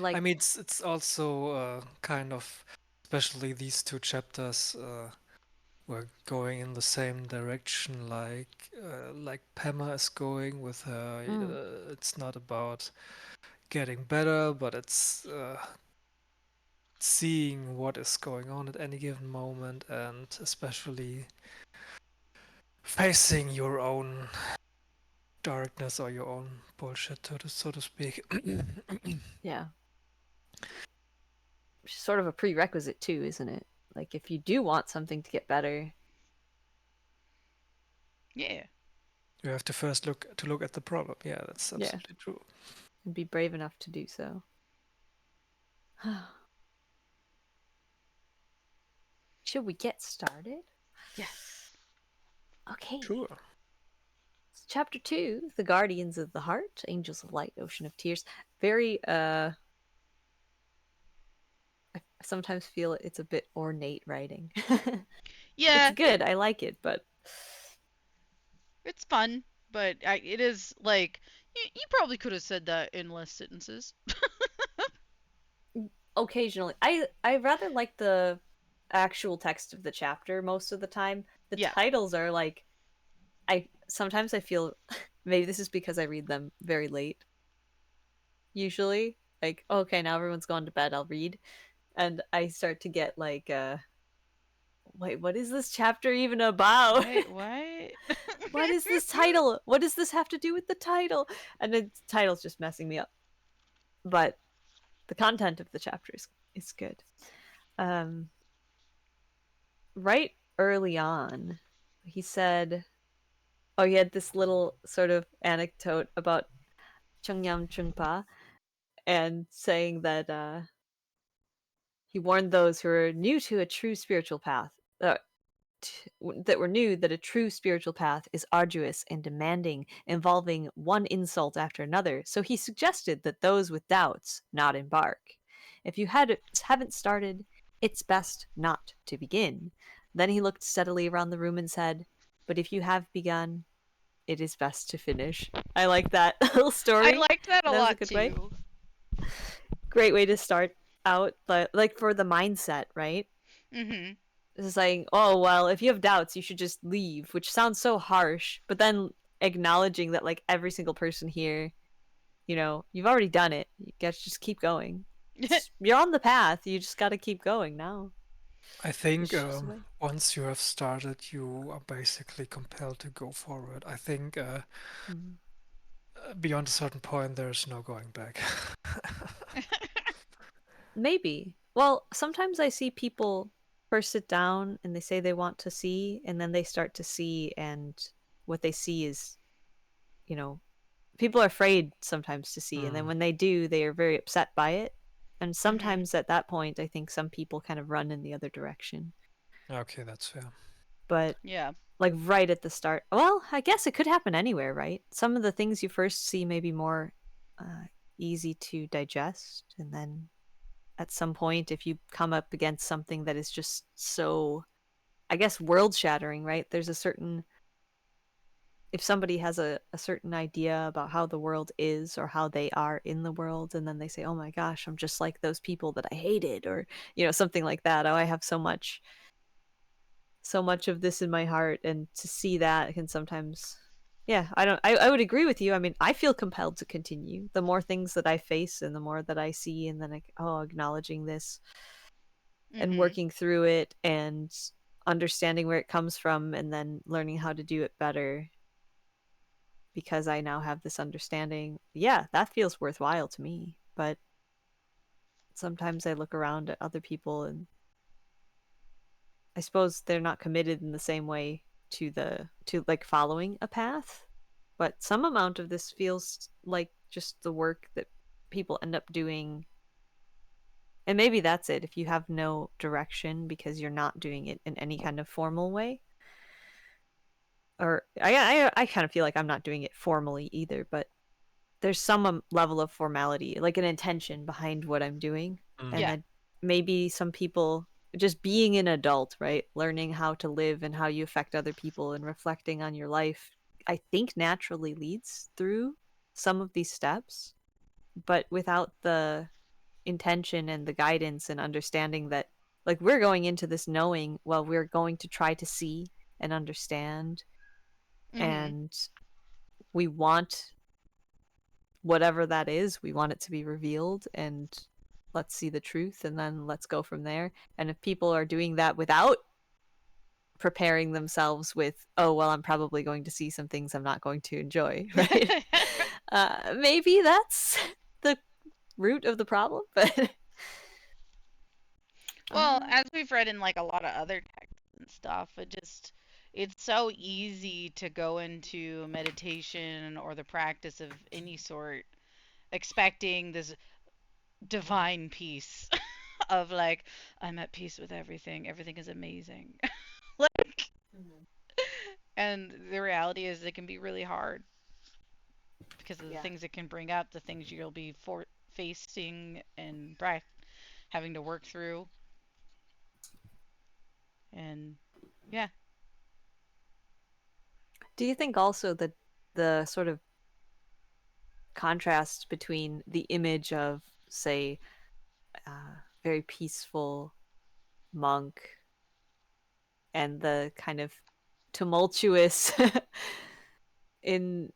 Like, I mean, it's also kind of, especially these two chapters were going in the same direction, like Pema is going with her. mm, It's not about getting better, but it's seeing what is going on at any given moment, and especially facing your own darkness or your own bullshit, so to speak. yeah, sort of a prerequisite too, isn't it? Like, if you do want something to get better, Yeah. You have to first look at the problem. Yeah, that's yeah, absolutely true. and be brave enough to do so. Should we get started? Yes. Okay. Sure. Chapter 2, The Guardians of the Heart, Angels of Light, Ocean of Tears. Very, I sometimes feel it's a bit ornate writing. It's Yeah, good, I like it, but it's fun, but it is like you probably could have said that in less sentences. occasionally. I rather like the actual text of the chapter most of the time. The Yeah. titles are like, I sometimes I feel maybe this is because I read them very late. Usually, like, okay, now everyone's gone to bed, I'll read, and I start to get like, wait, what is this chapter even about? What? What? What is this title? What does this have to do with the title? And the title's just messing me up. But the content of the chapter is good. Um, right early on, he said, oh, he had this little sort of anecdote about Chungyam Chungpa and saying that he warned those who are new to a true spiritual path, that were new that a true spiritual path is arduous and demanding, involving one insult after another, so he suggested that those with doubts not embark. If you haven't started, it's best not to begin. Then he looked steadily around the room and said, but if you have begun, it is best to finish. I like that little I story. liked that a That was a lot good way. too. Great way to start out, but like for the mindset, right? Mhm. It's saying, oh, well, if you have doubts, you should just leave, which sounds so harsh. But then acknowledging that, like, every single person here, you've already done it. You guys just keep going. You're on the path. You just got to keep going now. I think It's just a way. once you have started, you are basically compelled to go forward. I think Mhm. beyond a certain point, there's no going back. Maybe. Well, sometimes I see people first sit down and they say they want to see, and then they start to see, and what they see is, you know, people are afraid sometimes to see, and then Mm, when they do, they are very upset by it. And Mhm. sometimes at that point, I think some people kind of run in the other direction. okay, that's fair. But Yeah. like right at the start, well, I guess it could happen anywhere, right? Some of the things you first see may be more uh, easy to digest, and then at some point, if you come up against something that is just so, I guess, world shattering, right? There's a certain, if somebody has a certain idea about how the world is or how they are in the world, and then they say, oh my gosh, I'm just like those people that I hated, or something like that. Oh, I have so much of this in my heart, and to see that can sometimes, yeah, I would agree with you. I mean, I feel compelled to continue. The more things that I face and the more that I see, and then acknowledging this and Mhm. working through it and understanding where it comes from, and then learning how to do it better because I now have this understanding. Yeah, that feels worthwhile to me. But sometimes I look around at other people, and I suppose they're not committed in the same way to like following a path. But some amount of this feels like just the work that people end up doing. And maybe that's it. If you have no direction because you're not doing it in any kind of formal way, or I kind of feel like I'm not doing it formally either, but there's some level of formality, like an intention behind what I'm doing. Mm. And Yeah. that maybe some people, just being an adult, right? Learning how to live and how you affect other people and reflecting on your life, I think naturally leads through some of these steps, but without the intention and the guidance and understanding that, like, we're going into this knowing, well, we're going to try to see and understand, Mhm. and we want whatever that is, we want it to be revealed, and let's see the truth and then let's go from there. And if people are doing that without preparing themselves with, oh, well, I'm probably going to see some things I'm not going to enjoy, right? Maybe that's the root of the problem, but Well, uh, as we've read in like a lot of other texts and stuff, it's so easy to go into meditation or the practice of any sort expecting this divine peace of like I'm at peace with everything. Everything is amazing. Like, and the reality is it can be really hard because of the yeah. things it can bring up, the things you'll be facing and having to work through. And yeah. Do you think also that the sort of contrast between the image of, say, very peaceful monk and the kind of tumultuous in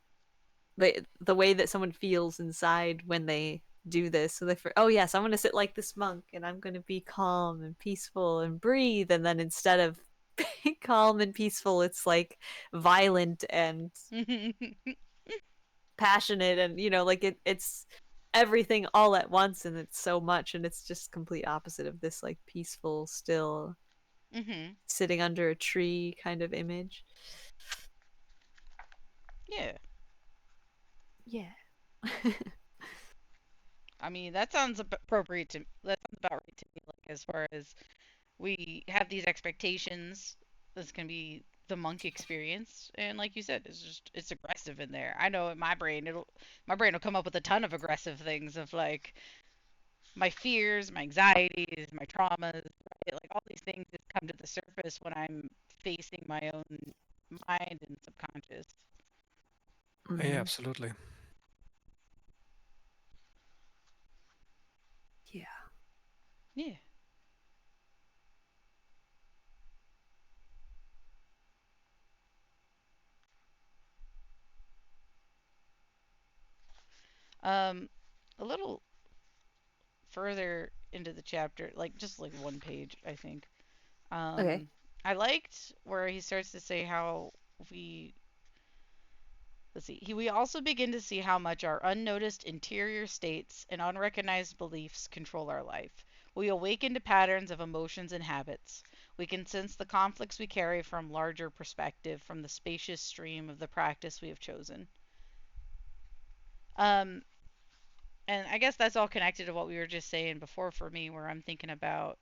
the way that someone feels inside when they do this. So oh yes, I'm going to sit like this monk and I'm going to be calm and peaceful and breathe, and then instead of being calm and peaceful, it's like violent and passionate, and like it's everything all at once, and it's so much, and it's just complete opposite of this like peaceful, still, Mhm. sitting under a tree kind of image. Yeah. Yeah. I mean, that sounds appropriate to that sounds about right to me. Like as far as we have these expectations, this can be the monk experience, and like you said, it's aggressive in there. I know in my brain will come up with a ton of aggressive things of like my fears, my anxieties, my traumas, right? Like all these things just come to the surface when I'm facing my own mind and subconscious. Yeah, Mm-hmm. absolutely. Yeah. Yeah. Um, a little further into the chapter, like just like one page, I think. Okay. Um, I liked where he starts to say how we let's see, we also begin to see how much our unnoticed interior states and unrecognized beliefs control our life. We awaken to patterns of emotions and habits. We can sense the conflicts we carry from larger perspective from the spacious stream of the practice we have chosen. Um, and I guess that's all connected to what we were just saying before for me, where I'm thinking about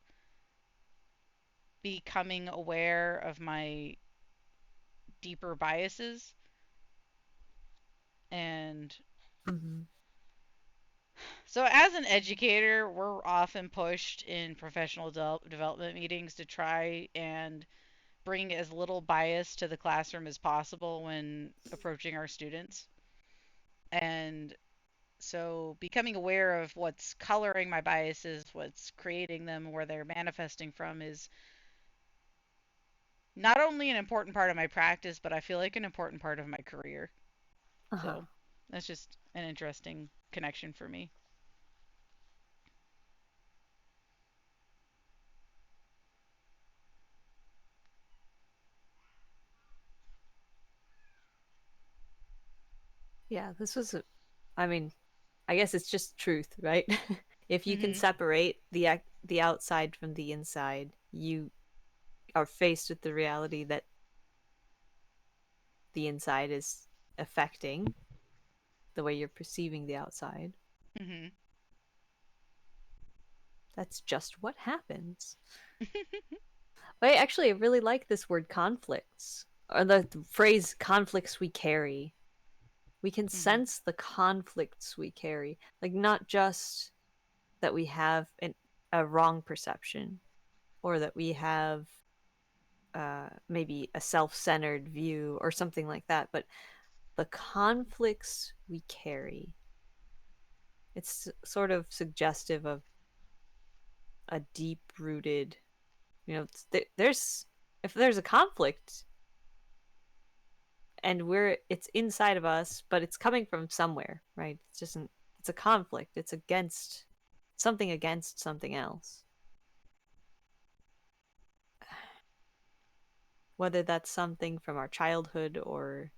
becoming aware of my deeper biases. And Mm-hmm. so, as an educator, we're often pushed in professional development meetings to try and bring as little bias to the classroom as possible when approaching our students. And so, becoming aware of what's coloring my biases, what's creating them, where they're manifesting from is not only an important part of my practice, but I feel like an important part of my career. Uh-huh. So, that's just an interesting connection for me. Yeah, this was I mean, I guess it's just truth, right? If you can Mhm. separate the outside from the inside, you are faced with the reality that the inside is affecting the way you're perceiving the outside. Mhm. That's just what happens. I really like this word conflicts, or the phrase conflicts we carry. We can Mhm. sense the conflicts we carry, like not just that we have a wrong perception, or that we have maybe a self-centered view or something like that, but the conflicts we carry. It's sort of suggestive of a deep rooted, there's if there's a conflict and it's inside of us, but it's coming from somewhere, right? It's a conflict. It's against something else. Whether that's something from our childhood or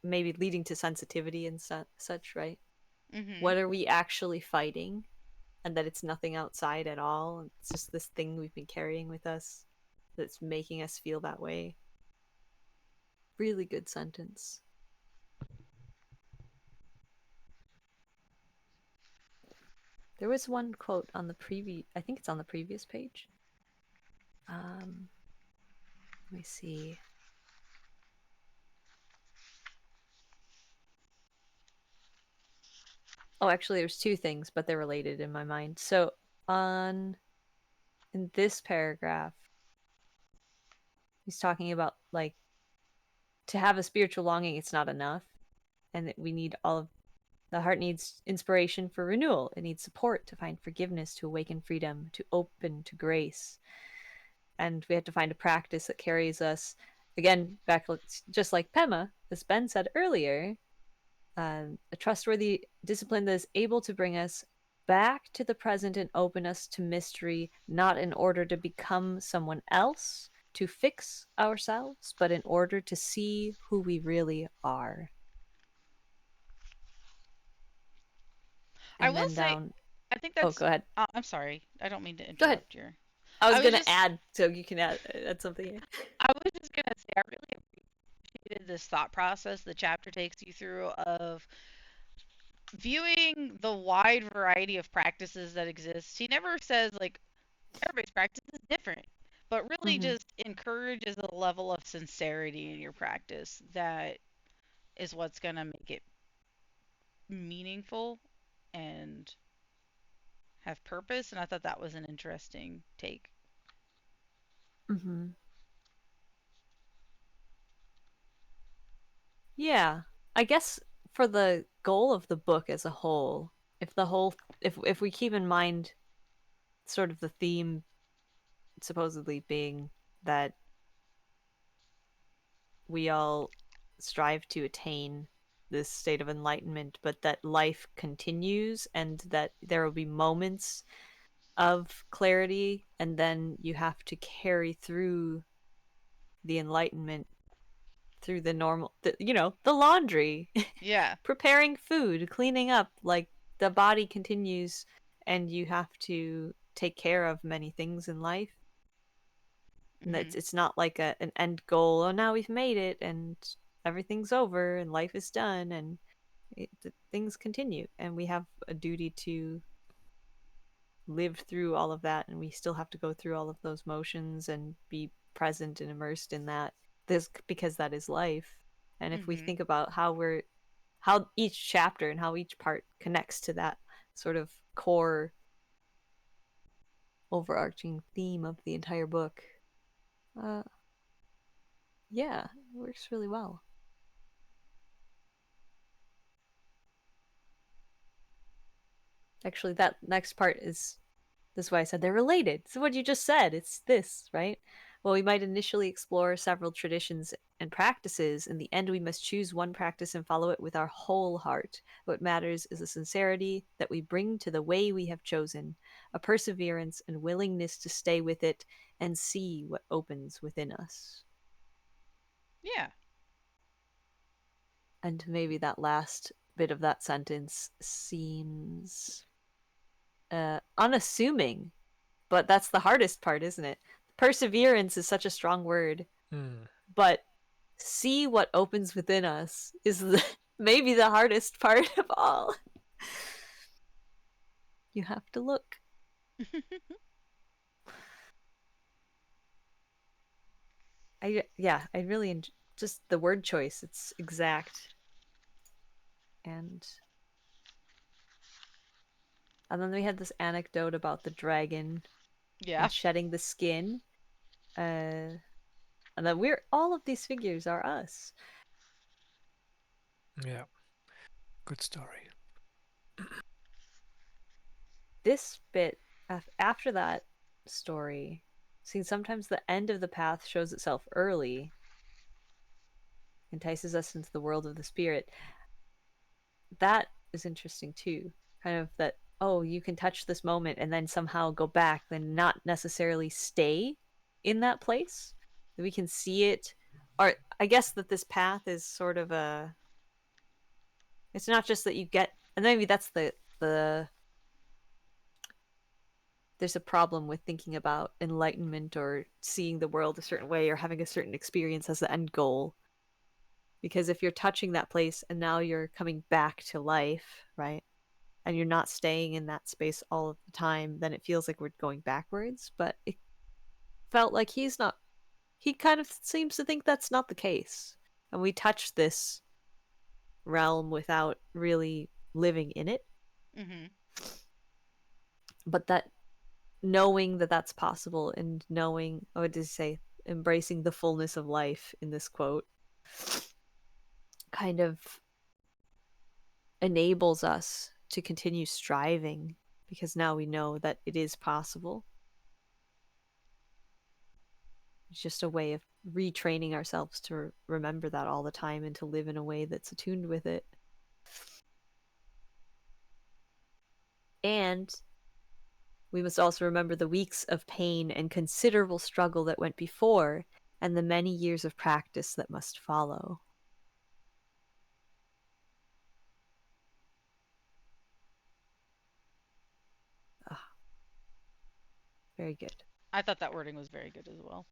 maybe leading to sensitivity and such, right? Mhm. What are we actually fighting? And that it's nothing outside at all. It's just this thing we've been carrying with us that's making us feel that way. Really good sentence. There was one quote on the previous, I think it's on the previous page. Let me see. Oh, actually, there's two things, but they're related in my mind. So, on in this paragraph, he's talking about like to have a spiritual longing, it's not enough, and that we need all of the heart needs inspiration for renewal. It needs support to find forgiveness, to awaken freedom, to open to grace. And we have to find a practice that carries us again back, just like Pema, as Ben said earlier, a trustworthy discipline that is able to bring us back to the present and open us to mystery, not in order to become someone else, to fix ourselves, but in order to see who we really are. I And will then say, down, I think oh, that's. go ahead. I'm sorry. I don't mean to Go ahead. interrupt your. I was I was gonna just. add, so you can add something here. I was just gonna say I really appreciated this thought process the chapter takes you through of viewing the wide variety of practices that exist. He never says like everybody's practice is different, but really Mm-hmm. just encourages a level of sincerity in your practice that is what's gonna make it meaningful and have purpose. And I thought that was an interesting take. Mm-hmm. Yeah, I guess for the goal of the book as a whole, if we keep in mind sort of the theme supposedly being that we all strive to attain this state of enlightenment, but that life continues and that there will be moments of clarity, and then you have to carry through the enlightenment through the normal, the laundry, Yeah. preparing food, cleaning up, like the body continues and you have to take care of many things in life. And Mhm. it's not like an end goal. Oh, now we've made it and everything's over and life is done and things continue. And we have a duty to live through all of that, and we still have to go through all of those motions and be present and immersed in that. This because that is life. And if we Mhm. think about how each chapter and how each part connects to that sort of core overarching theme of the entire book, uh, yeah, it works really well. Actually, that next part is this is why I said they're related. So what you just said, it's this, right? Well, we might initially explore several traditions and practices. In the end, we must choose one practice and follow it with our whole heart. What matters is the sincerity that we bring to the way we have chosen, a perseverance and willingness to stay with it and see what opens within us. Yeah. And maybe that last bit of that sentence seems unassuming, but that's the hardest part, isn't it? Perseverance is such a strong word, Mm. but see what opens within us is maybe the hardest part of all. You have to look. I really just the word choice. It's exact, and then we had this anecdote about the dragon Yeah. and shedding the skin. And that we're all of these figures are us. Yeah. Good story. This bit after that story, see, sometimes the end of the path shows itself early, entices us into the world of the spirit. That is interesting too. Kind of that, oh, you can touch this moment and then somehow go back, then not necessarily stay in that place. We can see it. Or I guess that this path is sort of a, it's not just that you get, and maybe that's the there's a problem with thinking about enlightenment or seeing the world a certain way or having a certain experience as the end goal. Because if you're touching that place and now you're coming back to life, right? And you're not staying in that space all of the time, then it feels like we're going backwards. But it felt like he kind of seems to think that's not the case. And we touch this realm without really living in it. Mm-hmm. But that knowing that that's possible and knowing, what did he say, embracing the fullness of life in this quote, kind of enables us to continue striving because now we know that it is possible. It's just a way of retraining ourselves to remember that all the time and to live in a way that's attuned with it. And we must also remember the weeks of pain and considerable struggle that went before and the many years of practice that must follow. Ah, very good. I thought that wording was very good as well.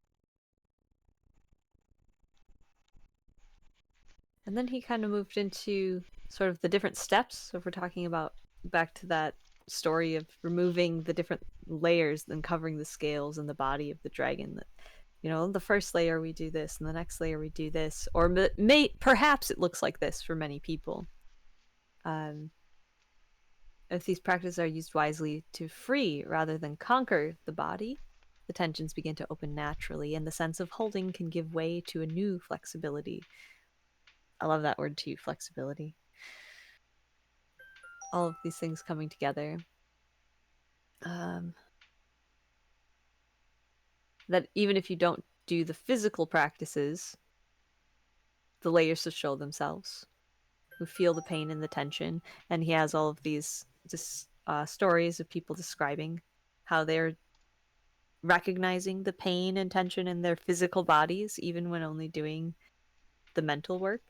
And then he kind of moved into sort of the different steps. So if we're talking about back to that story of removing the different layers and covering the scales and the body of the dragon, that, you know, the first layer we do this and the next layer we do this, or perhaps it looks like this for many people. If these practices are used wisely to free rather than conquer the body, the tensions begin to open naturally and the sense of holding can give way to a new flexibility. I love that word too, flexibility. All of these things coming together. That even if you don't do the physical practices, the layers will show themselves. We feel the pain and the tension, and he has all of these stories of people describing how they're recognizing the pain and tension in their physical bodies, even when only doing the mental work,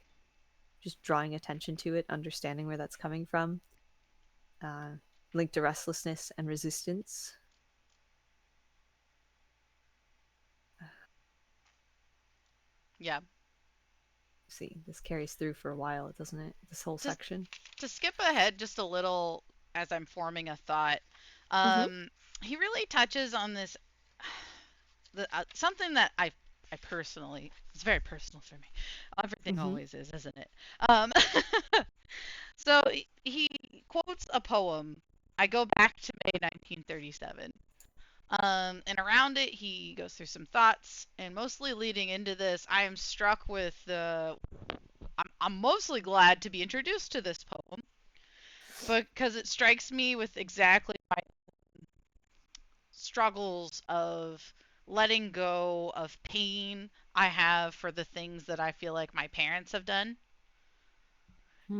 just drawing attention to it, understanding where that's coming from, linked to restlessness and resistance. Yeah. See, this carries through for a while, doesn't it? This whole Just section. to skip ahead just a little as I'm forming a thought, Mm-hmm. um, he really touches on this something that I personally, it's very personal for me. Everything Mm-hmm. always is, isn't it? Um, so he quotes a poem. I go back to May 1937. And around it, he goes through some thoughts, and mostly leading into this, I am struck with the. I'm mostly glad to be introduced to this poem because it strikes me with exactly my struggles of letting go of pain I have for the things that I feel like my parents have done,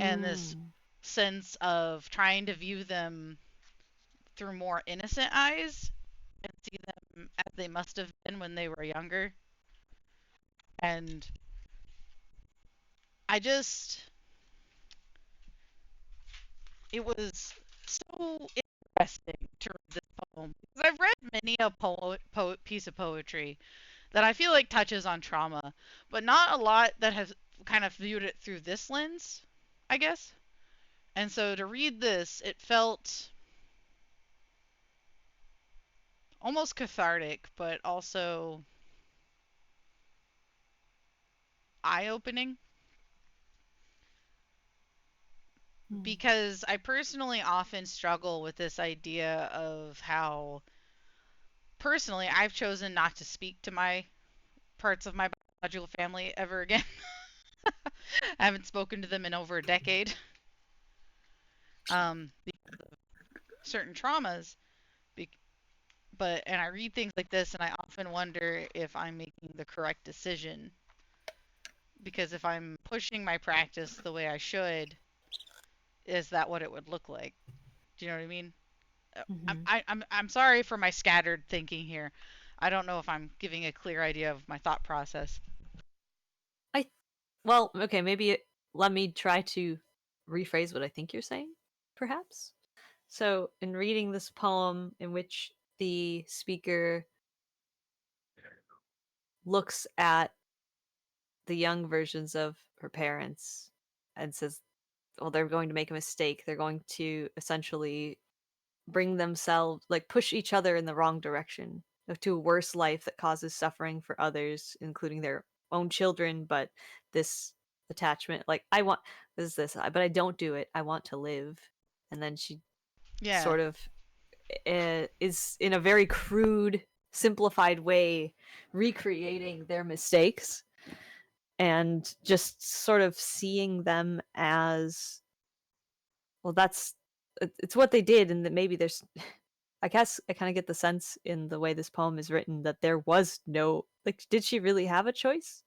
and this Mm. sense of trying to view them through more innocent eyes and see them as they must have been when they were younger. And I just, it was so interesting to read this poem because I've read many a piece of poetry that I feel like touches on trauma, but not a lot that has kind of viewed it through this lens, I guess. And so to read this, it felt almost cathartic, but also eye opening Mm. because I personally often struggle with this idea of how personally I've chosen not to speak to my parts of my biological family ever again. I haven't spoken to them in over a decade. Because of certain traumas. and I read things like this and I often wonder if I'm making the correct decision, because if I'm pushing my practice the way I should, is that what it would look like? Do you know what I mean? Mm-hmm. I'm sorry for my scattered thinking here. I don't know if I'm giving a clear idea of my thought process. Well, okay, let me try to rephrase what I think you're saying, perhaps. So, in reading this poem in which the speaker looks at the young versions of her parents and says, well, they're going to make a mistake. They're going to essentially bring themselves, like, push each other in the wrong direction to a worse life that causes suffering for others, including their own children. But this attachment, like, I want this, but I don't do it. I want to live. And then she Yeah. sort of is in a very crude, simplified way recreating their mistakes and just sort of seeing them as, well, it's what they did, and that maybe there's, I guess I kind of get the sense in the way this poem is written that there was no, like, did she really have a choice?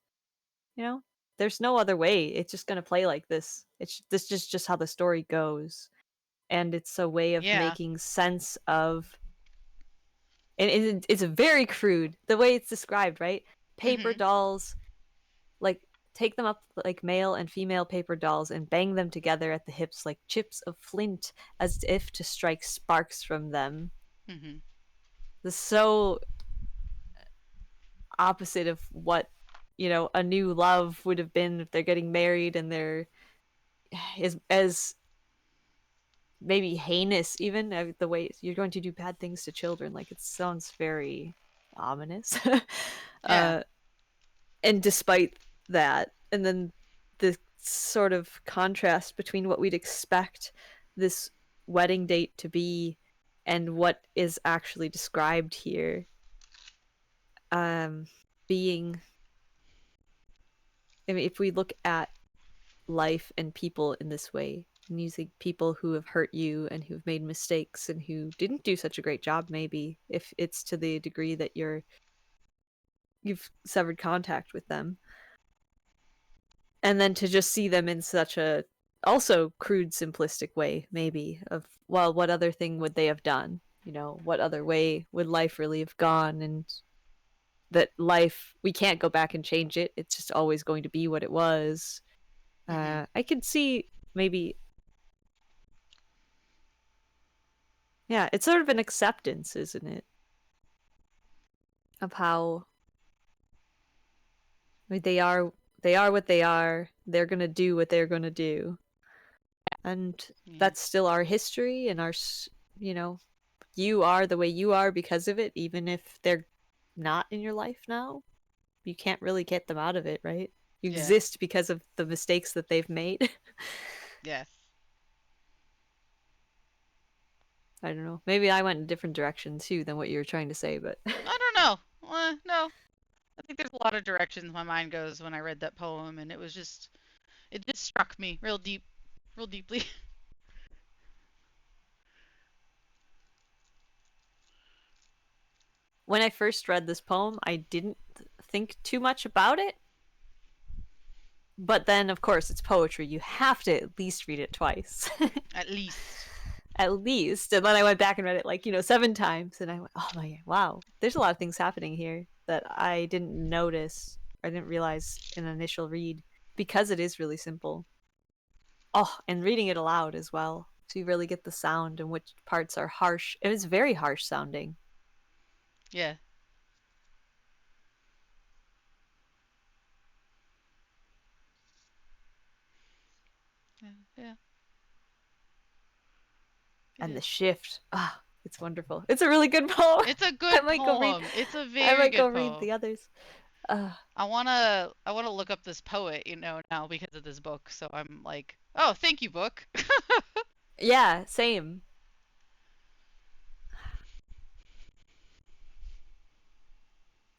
You know, there's no other way. It's just gonna play like this. This is just how the story goes, and it's a way of Yeah. making sense of. And it's very crude the way it's described, right? Paper Mhm. dolls, like, take them up like male and female paper dolls and bang them together at the hips like chips of flint, as if to strike sparks from them. Mhm. This is so opposite of what, a new love would have been if they're getting married, and they're is as maybe heinous, even the way you're going to do bad things to children. Like, it sounds very ominous. Yeah. uh and despite that, and then the sort of contrast between what we'd expect this wedding date to be and what is actually described here, um being, I mean, if we look at life and people in this way, and using people who have hurt you and who've made mistakes and who didn't do such a great job, maybe if it's to the degree that you've severed contact with them, and then to just see them in such a also crude, simplistic way, maybe, of, well, what other thing would they have done? What other way would life really have gone? And that life, we can't go back and change it. It's just always going to be what it was. Mhm. I could see maybe, yeah, it's sort of an acceptance, isn't it? Of how, I mean, they are what they are. They're gonna do what they're gonna do, and Yeah. that's still our history and our, you know, you are the way you are because of it, even if they're not in your life now. You can't really get them out of it, right? You Yeah. exist because of the mistakes that they've made. Yes. I don't know. Maybe I went in a different direction too than what you were trying to say, but I don't know. No. I think there's a lot of directions my mind goes when I read that poem, and it just struck me real deeply. when I first read this poem, I didn't think too much about it. But then, of course, it's poetry. You have to at least read it twice. At least. At least. And then I went back and read it, like, 7 times. And I went, oh my, wow. There's a lot of things happening here that I didn't notice. I didn't realize in an initial read, because it is really simple. Oh, and reading it aloud as well. So you really get the sound and which parts are harsh. It is very harsh sounding. Yeah. Yeah. Yeah. It And the is. shift, it's wonderful. It's a really good poem. It's a I good might go read. poem. It's a I very might go good read poem. the others. Uh, I wanna look up this poet, now because of this book. So I'm like, oh, thank you, book. yeah, same.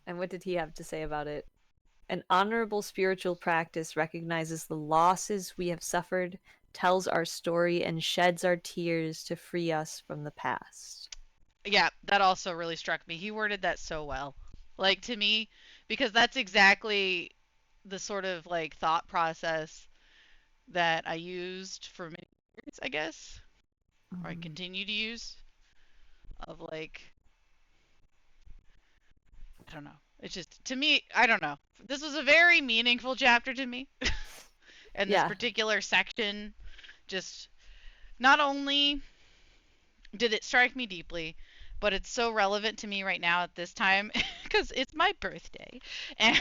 And what did he have to say about it? An honorable spiritual practice recognizes the losses we have suffered, tells our story, and sheds our tears to free us from the past. Yeah, that also really struck me. He worded that so well. Like to me, because that's exactly the sort of like thought process that I used for many years, I guess, or I Mhm. continue to use of like I don't know. It's just to me, I don't know. This was a very meaningful chapter to me. And this Yeah. particular section just not only did it strike me deeply, but it's so relevant to me right now at this time because it's my birthday. And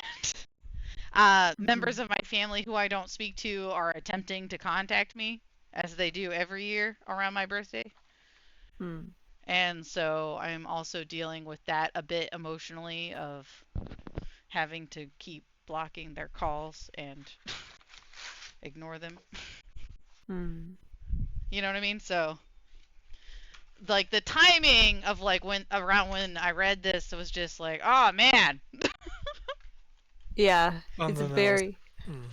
members Mhm. of my family who I don't speak to are attempting to contact me as they do every year around my birthday. Mm. And so I'm also dealing with that a bit emotionally of having to keep blocking their calls and ignore them. Mm. You know what I mean? So like the timing of like when around when I read this was just like, oh man. Yeah. On It's a the nose. very Mm.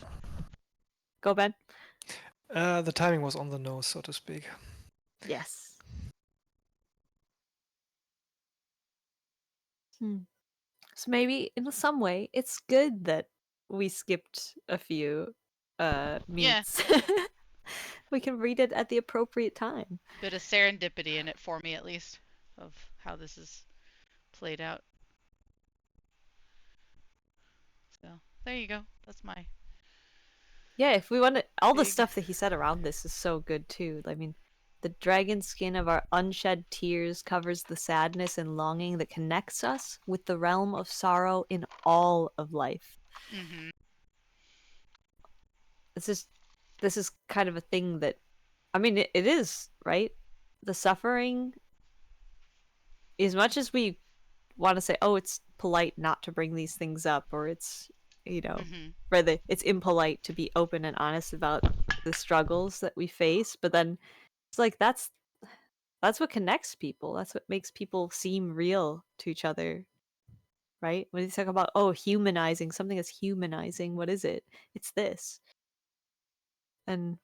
go Ben. The timing was on the nose, so to speak. Yes. Hmm. So maybe in some way it's good that we skipped a few Yeah, meets. We can read it at the appropriate time. bit of serendipity in it for me at least of how this is played out. So there you go. That's my Yeah, if we want to, all the big. stuff that he said around this is so good too. I mean, the dragon skin of our unshed tears covers the sadness and longing that connects us with the realm of sorrow in all of life. Mhm. It's just, this is kind of a thing that, I mean, it is, right? The suffering, as much as we want to say, oh, it's polite not to bring these things up, or it's, you know, Mhm. rather, it's impolite to be open and honest about the struggles that we face, but then it's like that's what connects people. That's what makes people seem real to each other, right? When you talk about, oh, humanizing, something is humanizing, what is it? It's this. And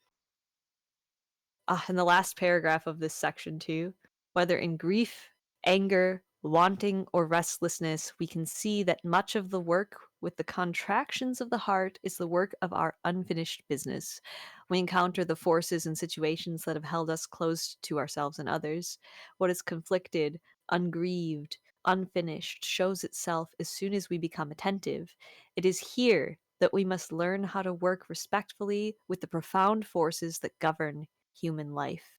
in the last paragraph of this section, too, whether in grief, anger, wanting, or restlessness, we can see that much of the work with the contractions of the heart is the work of our unfinished business. We encounter the forces and situations that have held us close to ourselves and others. What is conflicted, ungrieved, unfinished shows itself as soon as we become attentive. It is here that we must learn how to work respectfully with the profound forces that govern human life.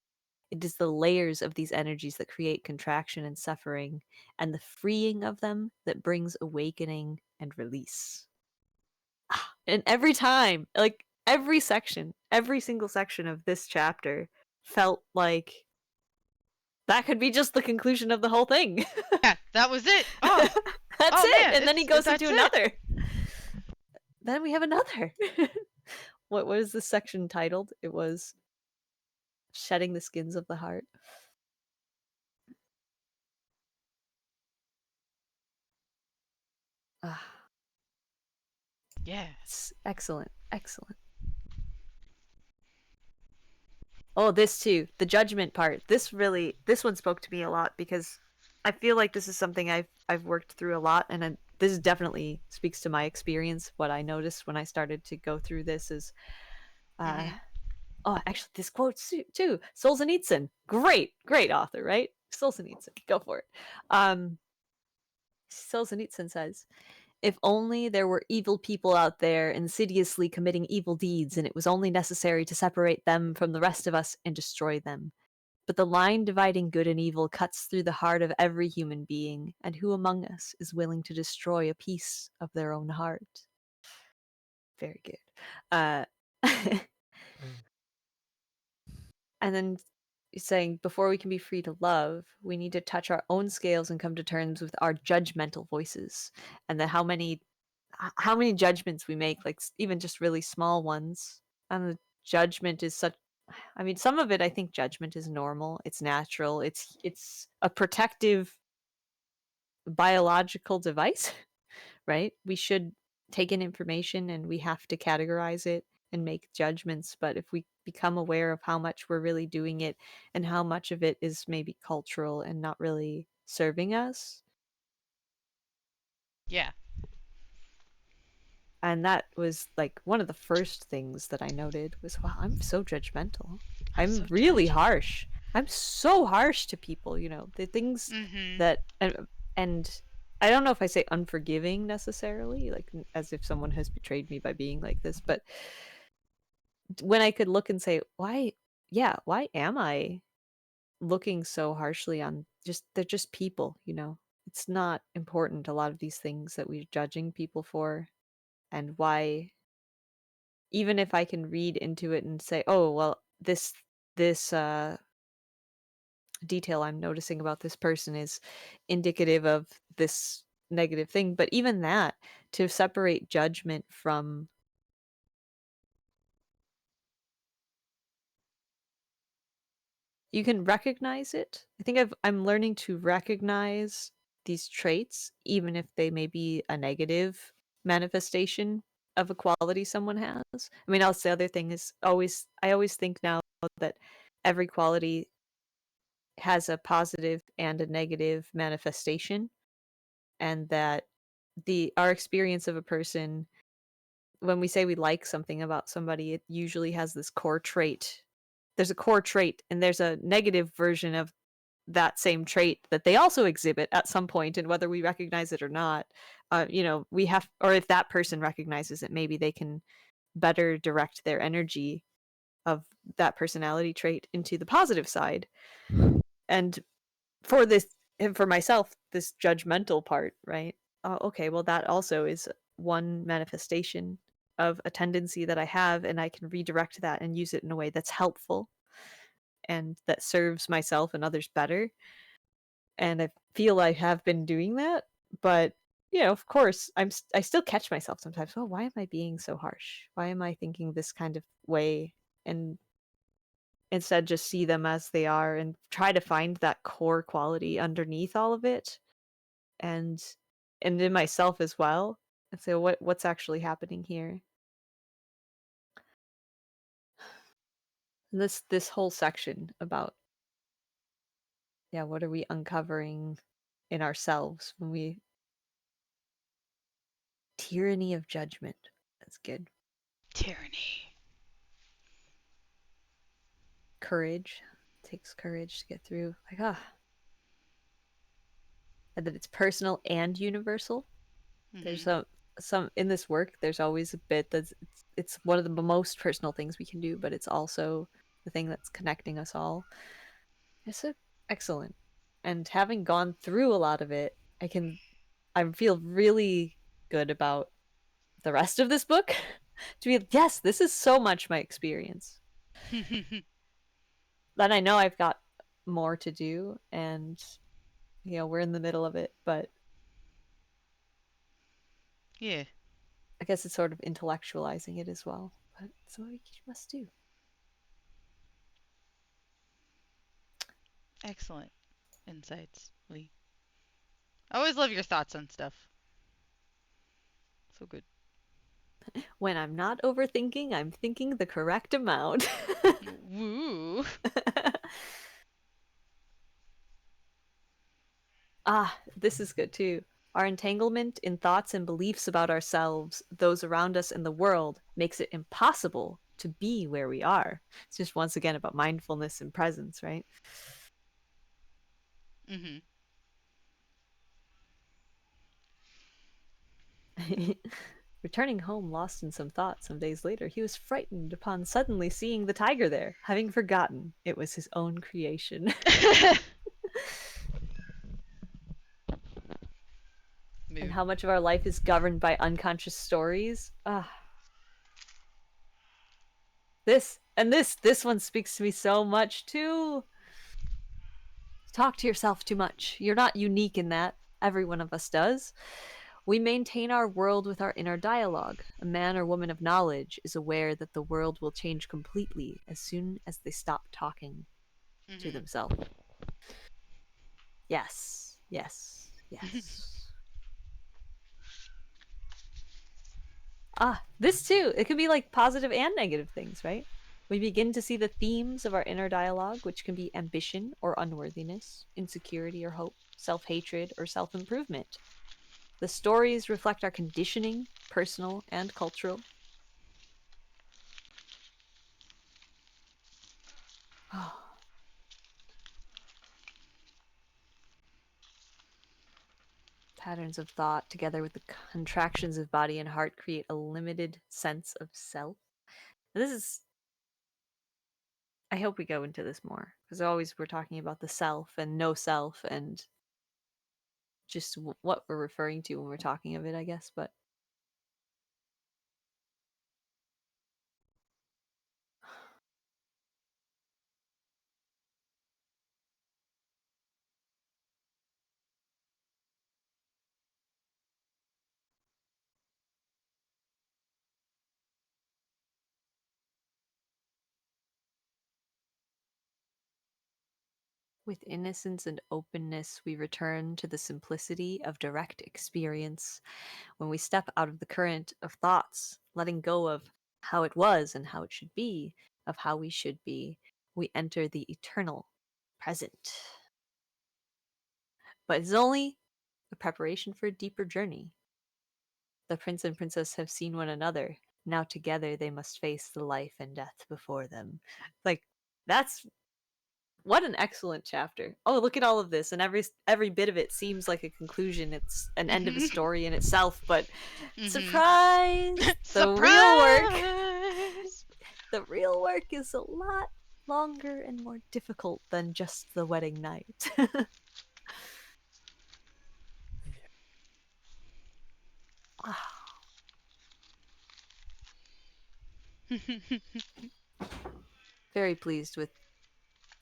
It is the layers of these energies that create contraction and suffering, and the freeing of them that brings awakening and release. And every time, like every section, every single section of this chapter felt like that could be just the conclusion of the whole thing. Yeah, that was it. Oh, That's oh it. man, And then he it's goes into that's it. another. Then we have another. What is this section titled? It was Shedding the Skins of the Heart. Ah, Yeah. it's excellent. Excellent. Oh, this too. The judgment part. This one spoke to me a lot because I feel like this is something I've worked through a lot, and this definitely speaks to my experience. What I noticed when I started to go through this is, uh, Mhm. oh, actually, this quote too. Solzhenitsyn, great author, right? Solzhenitsyn, go for it. Solzhenitsyn says, "If only there were evil people out there insidiously committing evil deeds, and it was only necessary to separate them from the rest of us and destroy them. But the line dividing good and evil cuts through the heart of every human being, and who among us is willing to destroy a piece of their own heart?" Very good. Uh, Mm. and then he's saying, before we can be free to love, we need to touch our own scales and come to terms with our judgmental voices, and that how many judgments we make, like even just really small ones. And the judgment is such, I mean, some of it, I think judgment is normal, it's natural, it's a protective biological device. Right? We should take in information and we have to categorize it and make judgments. But if we become aware of how much we're really doing it and how much of it is maybe cultural and not really serving us. Yeah. And that was like one of the first things that I noted was, wow, I'm so judgmental. I'm so really judgy. harsh. I'm so harsh to people, you know, the things Mm-hmm. that, and I don't know if I say unforgiving necessarily, like as if someone has betrayed me by being like this, but when I could look and say, why am I looking so harshly on they're just people, you know? It's not important, a lot of these things that we're judging people for, and why, even if I can read into it and say, oh, well, this detail I'm noticing about this person is indicative of this negative thing. But even that, to separate judgment from, you can recognize it. I think I'm learning to recognize these traits, even if they may be a negative manifestation of a quality someone has. I mean, also the other thing is, I always think now that every quality has a positive and a negative manifestation, and that our experience of a person, when we say we like something about somebody, it usually has this core trait. There's a core trait and there's a negative version of that same trait that they also exhibit at some point, and whether we recognize it or not, you know, we have, or if that person recognizes it, maybe they can better direct their energy of that personality trait into the positive side. And for this, and for myself, this judgmental part, right? Oh, okay, well, that also is one manifestation of a tendency that I have, and I can redirect that and use it in a way that's helpful and that serves myself and others better. And I feel I have been doing that, but you know, of course, I still catch myself sometimes. Oh, why am I being so harsh? Why am I thinking this kind of way? And instead, just see them as they are and try to find that core quality underneath all of it, and in myself as well. And so, what's actually happening here? This whole section about, yeah, what are we uncovering in ourselves when we, tyranny of judgment. That's good. Tyranny. Courage. It takes courage to get through. Like, and that it's personal and universal. There's Mm-hmm. some in this work. There's always a bit that's, it's one of the most personal things we can do, but it's also the thing that's connecting us all. It's excellent. And having gone through a lot of it, I feel really good about the rest of this book. To be, yes, this is so much my experience. Then I know I've got more to do, and you know, we're in the middle of it, but Yeah. I guess it's sort of intellectualizing it as well. But it's what we must do. Excellent insights, Lee. I always love your thoughts on stuff. So good. When I'm not overthinking, I'm thinking the correct amount. Woo. This is good too. Our entanglement in thoughts and beliefs about ourselves, those around us, and the world makes it impossible to be where we are. It's just once again about mindfulness and presence, right? Mm-hmm. Returning home lost in some thought some days later, he was frightened upon suddenly seeing the tiger there, having forgotten it was his own creation. And Mood. how much of our life is governed by unconscious stories. This one speaks to me so much too. Talk to yourself too much. You're not unique in that. Every one of us does. We maintain our world with our inner dialogue. A man or woman of knowledge is aware that the world will change completely as soon as they stop talking to Mm-hmm. themselves. Yes, yes, yes. This too. It could be like positive and negative things, right? We begin to see the themes of our inner dialogue, which can be ambition or unworthiness, insecurity or hope, self hatred or self improvement. The stories reflect our conditioning, personal and cultural. Patterns of thought, together with the contractions of body and heart, create a limited sense of self. And this is, I hope we go into this more, because always we're talking about the self and no self and just what we're referring to when we're talking of it, I guess. But with innocence and openness, we return to the simplicity of direct experience. When we step out of the current of thoughts, letting go of how it was and how it should be, of how we should be, we enter the eternal present. But it's only a preparation for a deeper journey. The prince and princess have seen one another. Now together they must face the life and death before them. Like, that's what an excellent chapter. Oh, look at all of this, and every bit of it seems like a conclusion. It's an end of a story in itself, but surprise! The real work, Surprise! the real work is a lot longer and more difficult than just the wedding night. Wow. Very pleased with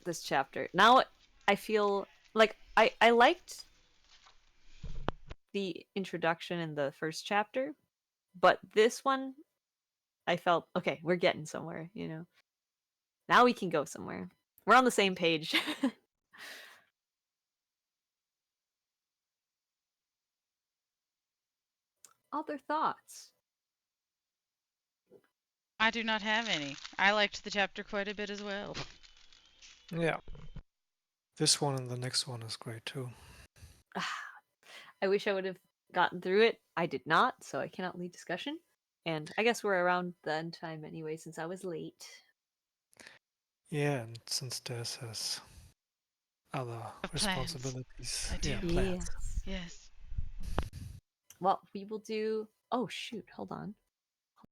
this chapter. Now I feel like I liked the introduction in the first chapter, but this one I felt okay, we're getting somewhere, you know. Now we can go somewhere. We're on the same page. Other thoughts? I do not have any. I liked the chapter quite a bit as well. Yeah. This one and the next one is great too. I wish I would have gotten through it. I did not, so I cannot lead discussion. And I guess we're around the end time anyway, since I was late. Yeah, and since Des has other Of plans. responsibilities. I do. Yeah, Yes. plans. Yes. Well, we will do. Oh shoot! Hold on.